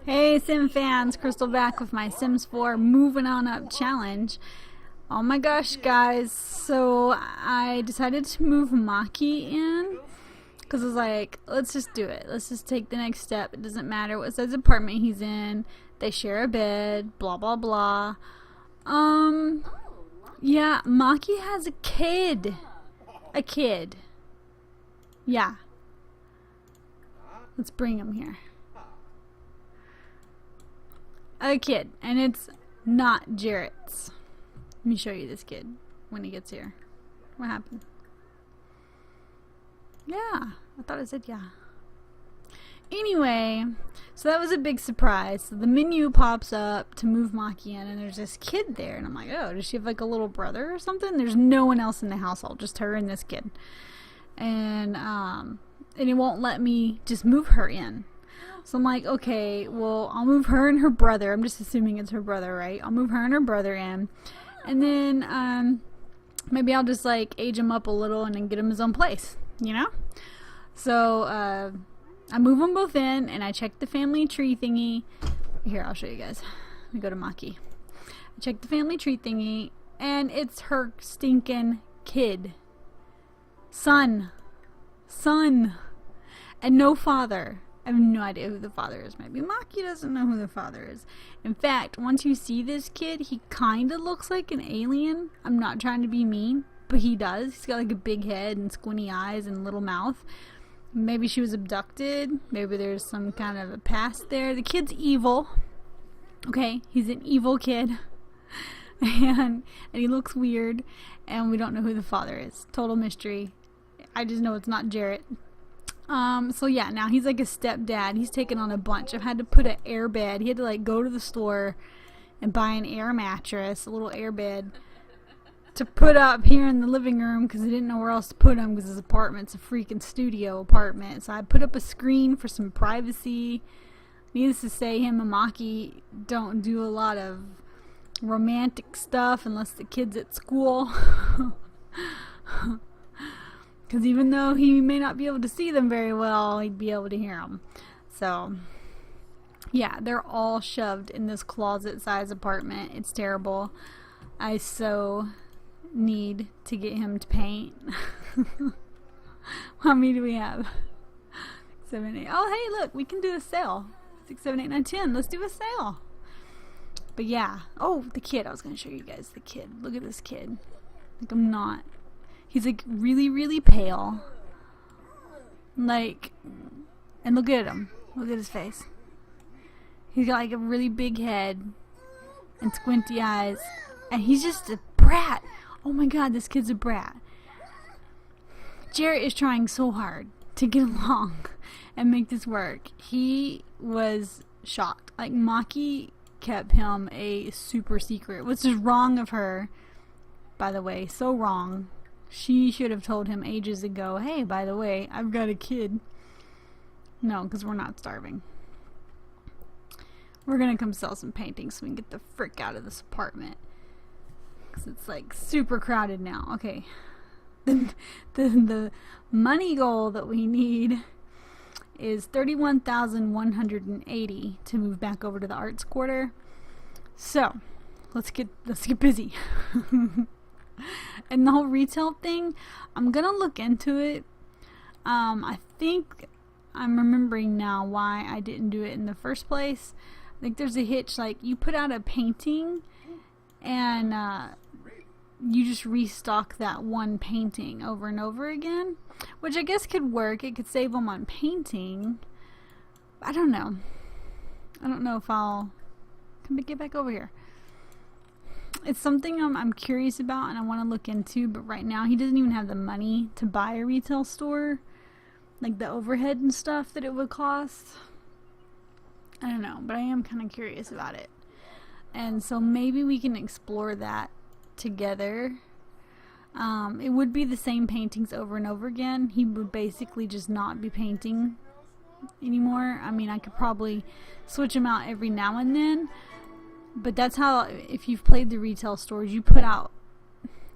Hey Sim fans, Crystal back with my Sims 4 Moving On Up challenge. Oh my gosh guys, so I decided to move Maki in because I was like, let's just do it. Let's just take the next step. It doesn't matter what size apartment he's in. They share a bed, blah blah blah. Yeah, Maki has a kid. A kid. Yeah. Let's bring him here. A kid, and it's not Jarrett's. Let me show you this kid when he gets here. What happened? Yeah, I thought it said yeah. Anyway, so that was a big surprise. So the menu pops up to move Maki in, and there's this kid there, and I'm like, oh, does she have like a little brother or something? There's no one else in the household, just her and this kid, and it won't let me just move her in. So I'm like, okay, well, I'll move her and her brother. I'm just assuming it's her brother, right? I'll move her and her brother in. And then maybe I'll just like age him up a little and then get him his own place, you know? So I move them both in and I check the family tree thingy. Here, I'll show you guys. Let me go to Maki. I check the family tree thingy and it's her stinking kid. Son. And no father. I have no idea who the father is. Maybe Maki doesn't know who the father is. In fact, once you see this kid, he kind of looks like an alien. I'm not trying to be mean, but he does. He's got like a big head and squinty eyes and little mouth. Maybe she was abducted. Maybe there's some kind of a past there. The kid's evil. Okay, he's an evil kid. And he looks weird. And we don't know who the father is. Total mystery. I just know it's not Jarrett. So yeah, now he's like a stepdad. He's taken on a bunch. I've had to put an air bed. He had to like go to the store and buy an air mattress, a little air bed, to put up here in the living room because he didn't know where else to put him because his apartment's a freaking studio apartment. So I put up a screen for some privacy. Needless to say, him and Maki don't do a lot of romantic stuff unless the kid's at school. Because even though he may not be able to see them very well, he'd be able to hear them. So, yeah, they're all shoved in this closet-sized apartment. It's terrible. I so need to get him to paint. How many do we have? 7, 8. Oh, hey, look, we can do a sale. 6, 7, 8, 9, 10. Let's do a sale. But yeah. Oh, the kid. I was going to show you guys the kid. Look at this kid. Like, I'm not. He's like really, really pale. Like, and look at him. Look at his face. He's got like a really big head and squinty eyes. And he's just a brat. Oh my god, this kid's a brat. Jarrett is trying so hard to get along and make this work. He was shocked. Like, Maki kept him a super secret, which is wrong of her, by the way. So wrong. She should have told him ages ago, hey, by the way, I've got a kid. No, because we're not starving. We're going to come sell some paintings so we can get the frick out of this apartment. Because it's like super crowded now. Okay. The money goal that we need is 31,180 to move back over to the arts quarter. So, let's get busy. And the whole retail thing, I'm gonna look into it. I think I'm remembering now why I didn't do it in the first place. I think there's a hitch, like you put out a painting and you just restock that one painting over and over again, which I guess could work. It could save them on painting. I don't know. I don't know if I'll get back over here. It's something I'm curious about and I want to look into, but right now he doesn't even have the money to buy a retail store, like the overhead and stuff that it would cost. I don't know, but I am kind of curious about it, and so maybe we can explore that together. It would be the same paintings over and over again. He would basically just not be painting anymore. I mean, I could probably switch him out every now and then. But that's how, if you've played the retail stores, you put out,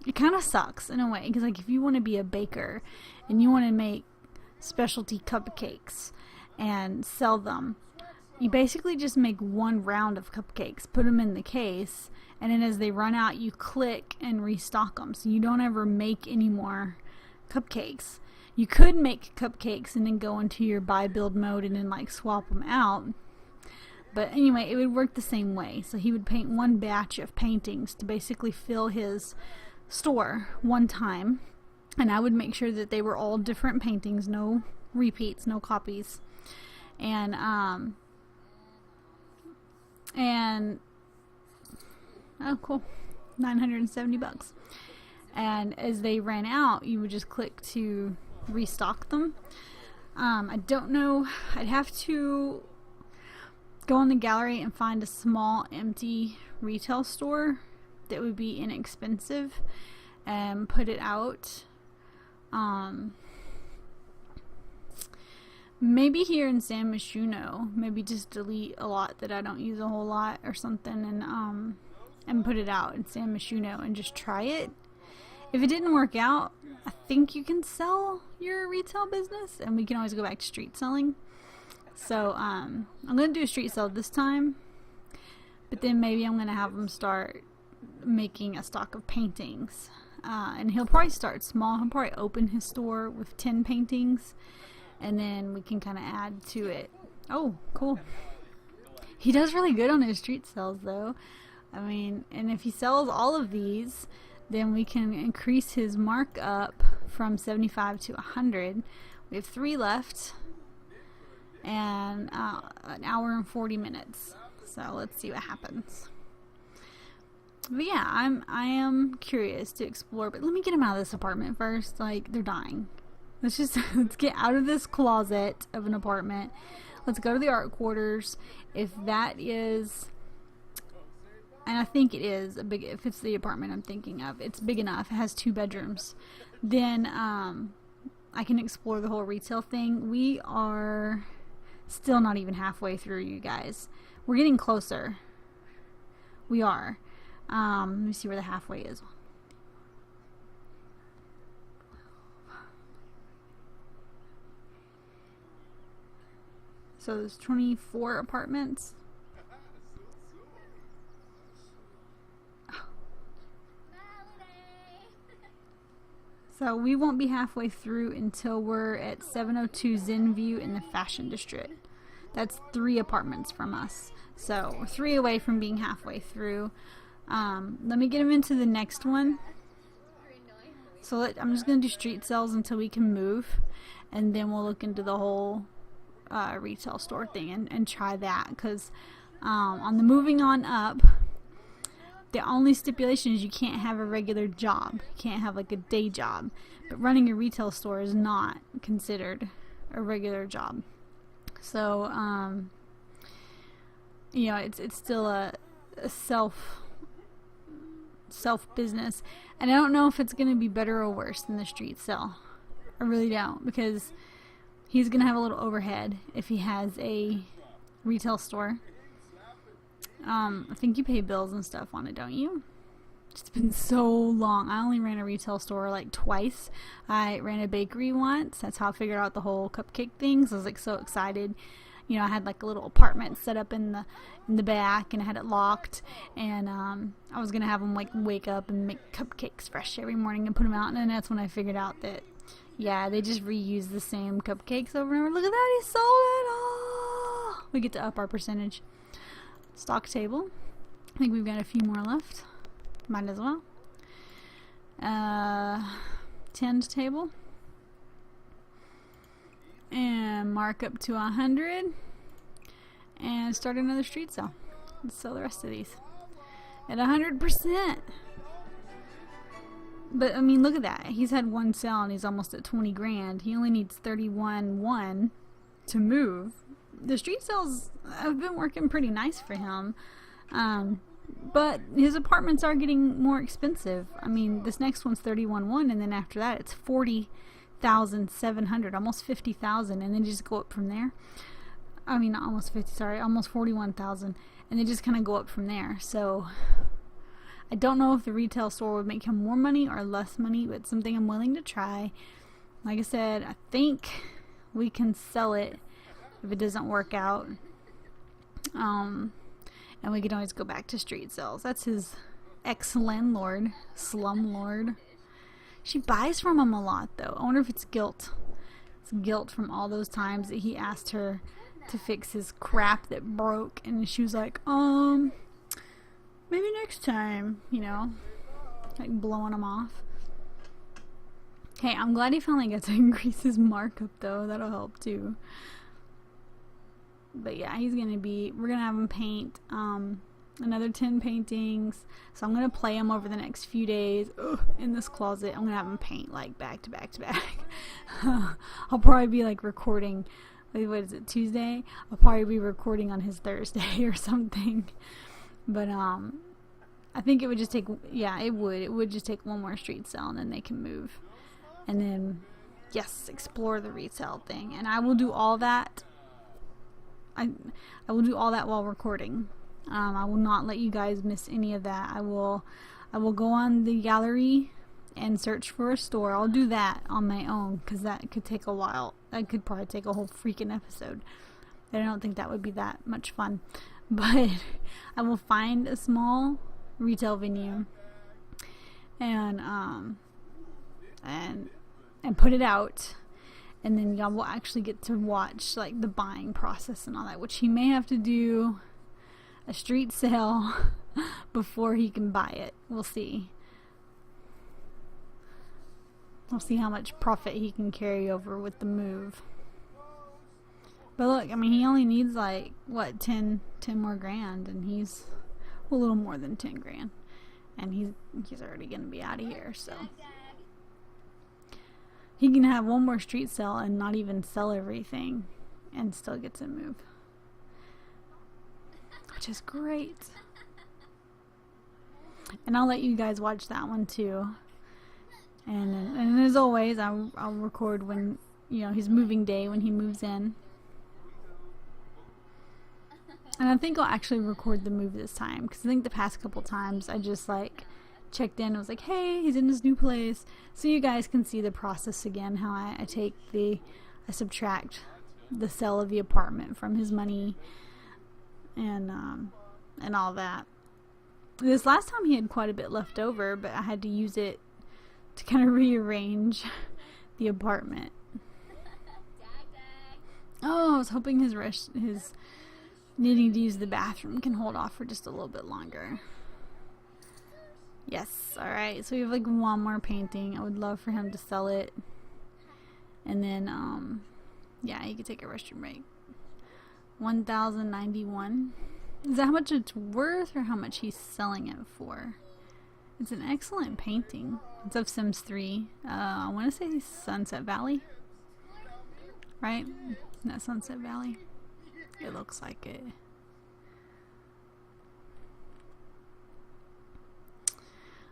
it kind of sucks in a way, because like if you want to be a baker and you want to make specialty cupcakes and sell them, you basically just make one round of cupcakes, put them in the case, and then as they run out, you click and restock them. So you don't ever make any more cupcakes. You could make cupcakes and then go into your buy build mode and then like swap them out. But anyway, it would work the same way. So he would paint one batch of paintings to basically fill his store one time. And I would make sure that they were all different paintings, no repeats, no copies. And oh cool, $970. And as they ran out, you would just click to restock them. I don't know, I'd have to go in the gallery and find a small empty retail store that would be inexpensive and put it out. Maybe here in San Myshuno, maybe just delete a lot that I don't use a whole lot or something, and put it out in San Myshuno and just try it. If it didn't work out, I think you can sell your retail business, and we can always go back to street selling. So I'm going to do a street sale this time, but then maybe I'm going to have him start making a stock of paintings. And he'll probably start small. He'll probably open his store with 10 paintings, and then we can kind of add to it. Oh, cool. He does really good on his street sales, though. I mean, and if he sells all of these, then we can increase his markup from 75 to 100. We have 3 left, and an hour and 40 minutes. So let's see what happens. But yeah, I am curious to explore. But let me get him out of this apartment first. Like, they're dying. Let's get out of this closet of an apartment. Let's go to the art quarters. If that is, and I think it is a big, if it's the apartment I'm thinking of, it's big enough, it has 2 bedrooms, then I can explore the whole retail thing. We are still not even halfway through, you guys. We're getting closer. We are. Let me see where the halfway is. So there's 24 apartments. So we won't be halfway through until we're at 702 Zen View in the Fashion District. That's 3 apartments from us. So we're 3 away from being halfway through. Let me get him into the next one. So I'm just going to do street sales until we can move. And then we'll look into the whole retail store thing and try that. Because on the Moving On Up, the only stipulation is you can't have a regular job. You can't have like a day job. But running a retail store is not considered a regular job. So, you know, it's still a self business. And I don't know if it's going to be better or worse than the street sale. I really don't. Because he's going to have a little overhead if he has a retail store. I think you pay bills and stuff on it, don't you? It's been so long. I only ran a retail store like twice. I ran a bakery once. That's how I figured out the whole cupcake thing. So I was like so excited. You know, I had like a little apartment set up in the back, and I had it locked. And I was gonna have them like wake up and make cupcakes fresh every morning and put them out. And then that's when I figured out that yeah, they just reuse the same cupcakes over and over. Look at that, he sold it all. We get to up our percentage. Stock table. I think we've got a few more left. Might as well. Tend table. And mark up to 100. And start another street sale. Let's sell the rest of these. At 100%. But I mean, look at that. He's had one sale and he's almost at 20 grand. He only needs 31.1 to move. The street sales have been working pretty nice for him. But his apartments are getting more expensive. I mean, this next one's 31.1, and then after that it's 40,700, almost 50,000, and then just go up from there. I mean, not almost 50, sorry, almost 41,000, and they just kind of go up from there. So I don't know if the retail store would make him more money or less money, but it's something I'm willing to try. Like I said, I think we can sell it if it doesn't work out. And we can always go back to street sales. That's his ex-landlord, slumlord. She buys from him a lot, though. I wonder if it's guilt. It's guilt from all those times that he asked her to fix his crap that broke, and she was like, maybe next time, you know, like blowing him off. Hey, I'm glad he finally got to increase his markup, though. That'll help, too. But yeah, we're gonna have him paint, another 10 paintings. So I'm gonna play him over the next few days in this closet. I'm gonna have him paint like back to back to back. I'll probably be like recording, what is it, Tuesday? I'll probably be recording on his Thursday or something. But I think it would just take, it would just take one more street sale and then they can move. And then, yes, explore the resale thing. And I will do all that. I will do all that while recording. I will not let you guys miss any of that. I will go on the gallery and search for a store. I'll do that on my own because that could take a while. That could probably take a whole freaking episode. I don't think that would be that much fun. But I will find a small retail venue and put it out. And then y'all will actually get to watch like the buying process and all that, which he may have to do a street sale before he can buy it. We'll see. We'll see how much profit he can carry over with the move. But look, I mean, he only needs like, what, 10 more grand, and he's a little more than 10 grand. And he's already going to be out of here, so. He can have one more street sale and not even sell everything and still get to move. Which is great. And I'll let you guys watch that one too. And as always, I'll record when, you know, his moving day, when he moves in. And I think I'll actually record the move this time, because I think the past couple times I just like checked in and was like, hey, he's in his new place, so you guys can see the process again, how I subtract the sale of the apartment from his money and all that. This last time he had quite a bit left over, but I had to use it to kind of rearrange the apartment. Oh, I was hoping his needing to use the bathroom can hold off for just a little bit longer. Yes, alright, so we have like one more painting. I would love for him to sell it. And then, yeah, he could take a restroom break. 1,091. Is that how much it's worth or how much he's selling it for? It's an excellent painting. It's of Sims 3. I want to say Sunset Valley. Right? Isn't that Sunset Valley? It looks like it.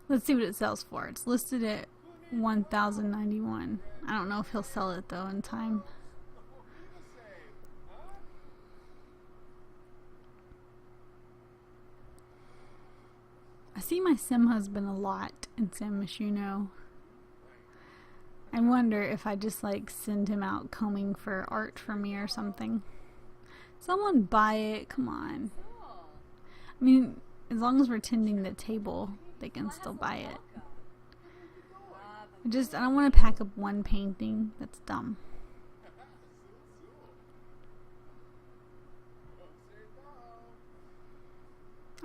Let's see what it sells for. It's listed at 1,091. I don't know if he'll sell it though in time. I see my sim husband a lot in San Myshuno. I wonder if I just like send him out combing for art for me or something. Someone buy it, come on. I mean, as long as we're tending the table, they can still buy it. I don't want to pack up one painting. That's dumb.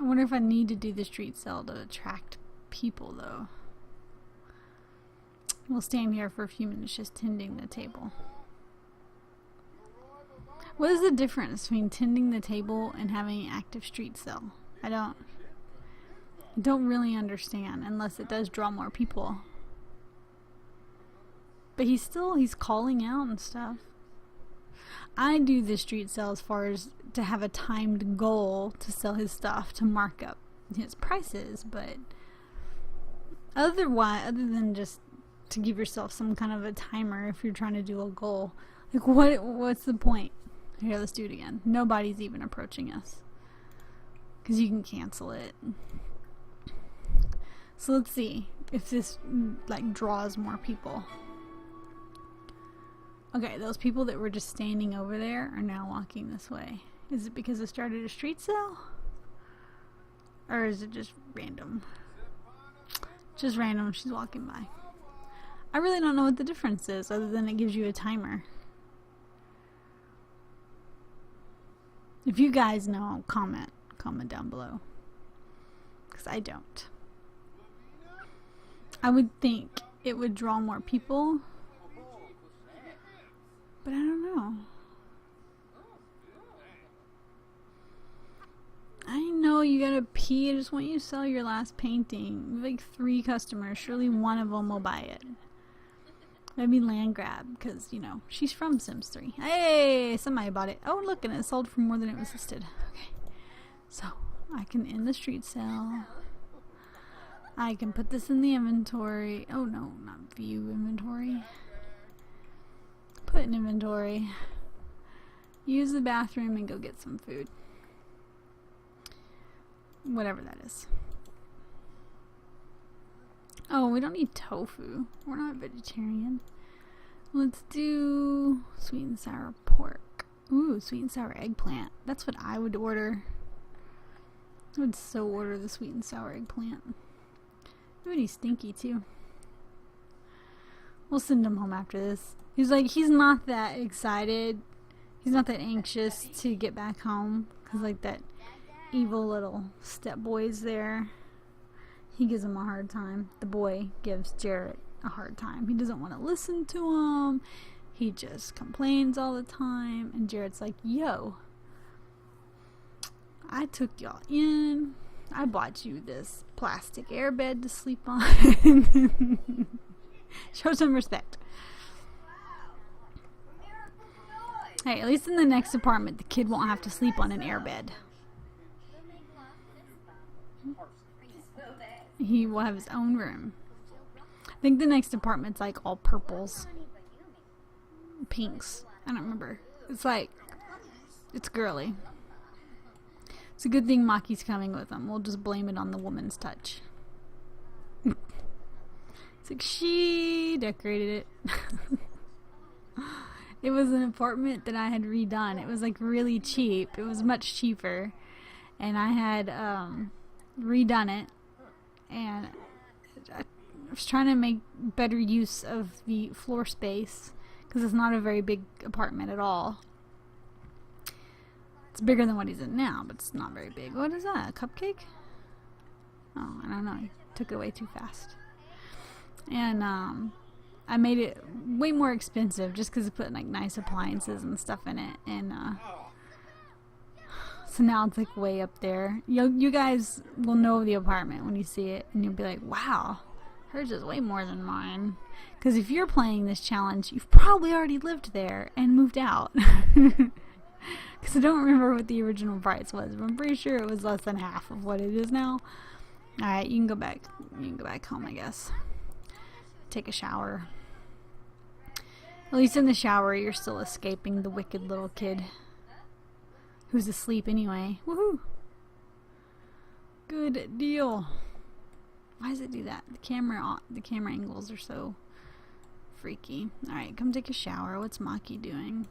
I wonder if I need to do the street sale to attract people, though. We'll stand here for a few minutes just tending the table. What is the difference between tending the table and having an active street sale? I don't really understand, unless it does draw more people. But he's calling out and stuff. I do the street sale as far as to have a timed goal to sell his stuff, to mark up his prices, but other than just to give yourself some kind of a timer if you're trying to do a goal, like what's the point? Here, let's do it again. Nobody's even approaching us because you can cancel it. So let's see if this like draws more people. Okay, those people that were just standing over there are now walking this way. Is it because it started a street sale? Or is it just random? Just random, she's walking by. I really don't know what the difference is other than it gives you a timer. If you guys know, comment down below. Because I don't. I would think it would draw more people. But I don't know. I know you gotta pee. I just want you to sell your last painting. We have like 3 customers. Surely one of them will buy it. Maybe Landgraab, because, you know, she's from Sims 3. Hey, somebody bought it. Oh, look, and it sold for more than it was listed. Okay. So, I can end the street sale. I can put this in the inventory. Oh, no, not view inventory. Put in inventory. Use the bathroom and go get some food. Whatever that is. Oh, we don't need tofu. We're not vegetarian. Let's do sweet and sour pork. Ooh, sweet and sour eggplant. That's what I would order. I would so order the sweet and sour eggplant. Ooh, and he's stinky too. We'll send him home after this. He's not that excited. He's not that anxious to get back home. Because like that evil little step boy's there. He gives him a hard time. The boy gives Jarrett a hard time. He doesn't want to listen to him. He just complains all the time. And Jarrett's like, yo, I took y'all in. I bought you this plastic airbed to sleep on. Show some respect. Hey, at least in the next apartment, the kid won't have to sleep on an airbed. He will have his own room. I think the next apartment's like all purples. Pinks. I don't remember. It's like, it's girly. It's a good thing Maki's coming with him. We'll just blame it on the woman's touch. It's like, she decorated it. It was an apartment that I had redone. It was like really cheap. It was much cheaper. And I had redone it. And I was trying to make better use of the floor space because it's not a very big apartment at all. It's bigger than what he's in now, but it's not very big. What is that? A cupcake? Oh, I don't know. I took it away too fast. And I made it way more expensive just because I put like nice appliances and stuff in it. And so now it's like way up there. You guys will know the apartment when you see it, and you'll be like, wow, hers is way more than mine. Because if you're playing this challenge, you've probably already lived there and moved out. Because I don't remember what the original price was, but I'm pretty sure it was less than half of what it is now. Alright, you can go back home, I guess. Take a shower. At least in the shower, you're still escaping the wicked little kid. Who's asleep anyway. Woohoo! Good deal. Why does it do that? The camera angles are so freaky. Alright, come take a shower. What's Maki doing?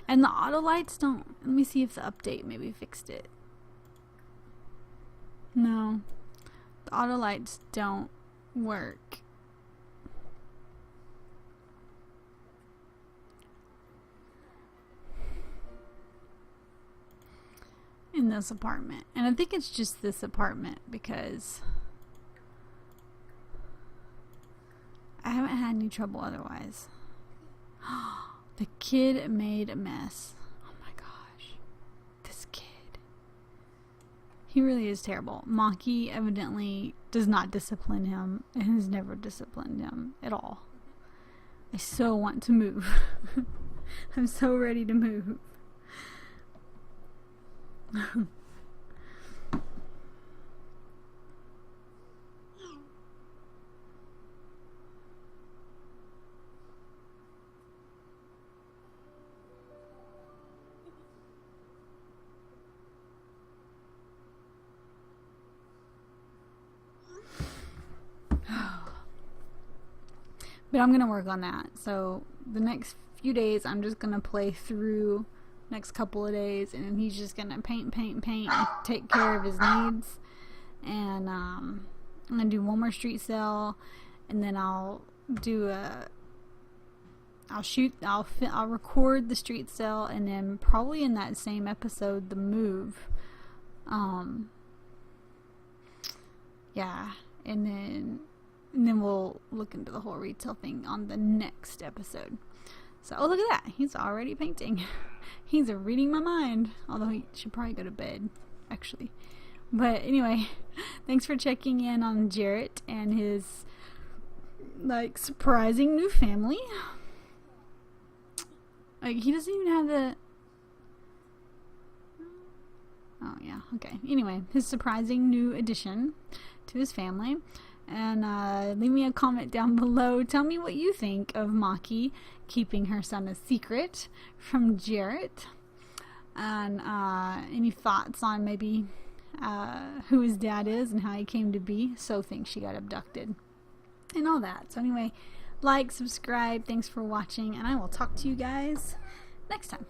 And the auto lights don't... Let me see if the update maybe fixed it. No. The auto lights don't work. In this apartment. And I think it's just this apartment because I haven't had any trouble otherwise. The kid made a mess. Oh my gosh. This kid. He really is terrible. Maki evidently does not discipline him and has never disciplined him at all. I so want to move. I'm so ready to move. But I'm gonna work on that. So the next few days I'm just gonna play through next couple of days, and he's just gonna paint, and take care of his needs. And I'm gonna do one more street sale, and then I'll record the street sale, and then probably in that same episode, the move. Yeah, and then we'll look into the whole retail thing on the next episode. So, oh, look at that. He's already painting. He's reading my mind. Although he should probably go to bed, actually. But anyway, thanks for checking in on Jarrett and his, surprising new family. He doesn't even have the... Oh, yeah, okay. Anyway, his surprising new addition to his family. And leave me a comment down below. Tell me what you think of Maki keeping her son a secret from Jarrett. And any thoughts on maybe who his dad is and how he came to be. So thinks she got abducted. And all that. So anyway, like, subscribe. Thanks for watching. And I will talk to you guys next time.